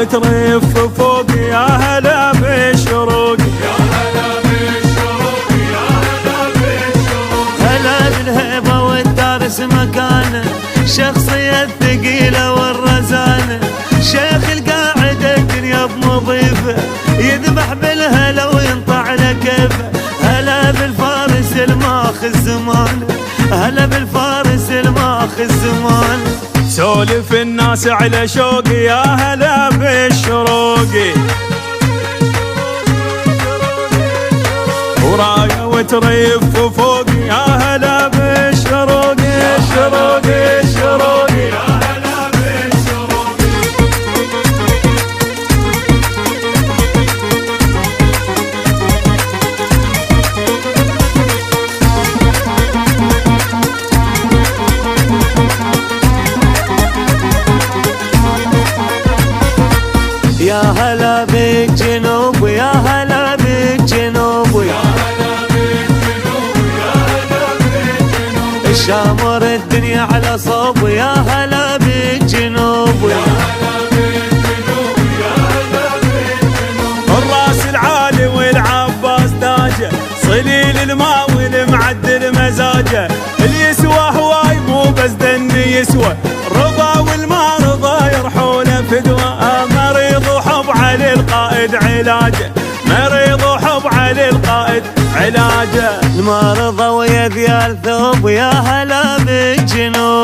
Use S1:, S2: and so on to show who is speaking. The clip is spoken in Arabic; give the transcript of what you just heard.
S1: وترف فوق يا هلا بالشروق.
S2: يا هلا بالشروق يا هلا بالشروق.
S3: هلا بالهيبة والدارس مكانه، شخصية الثقيلة والرزانة، شيخ القاعدة الدنيا بمضيفه، يذبح بالهلا وينطع له كيفه. هلا بالفارس الماخذ زمانه، هلا بالفارس الماخذ زمانه.
S1: سولف الناس على شوقي يا هلا بالشروق. وراية وترف فوق يا هلا بالشروق. الشروق الشروق
S2: يا هلا بالشروق.
S3: يا هلا بالجنوب يا هلا بالجنوب،
S2: يا هلا بالجنوب يا هلا بالجنوب.
S3: الشامر الدنيا على صوب يا هلا بالجنوب.
S2: يا هلا بالجنوب يا هلا بالجنوب.
S1: الراس العالي والعباس تاجه، صليل الماء والمعدل مزاجه، اللي يسوى هواي مو بس دني يسوى، رضا والما رضا يرحونه فدوى. مريض وحب علي القائد علاجه، مريض وحب علي القائد علاجه.
S3: المرضى ويا ذيال ثوب يا هلا بالجنوب.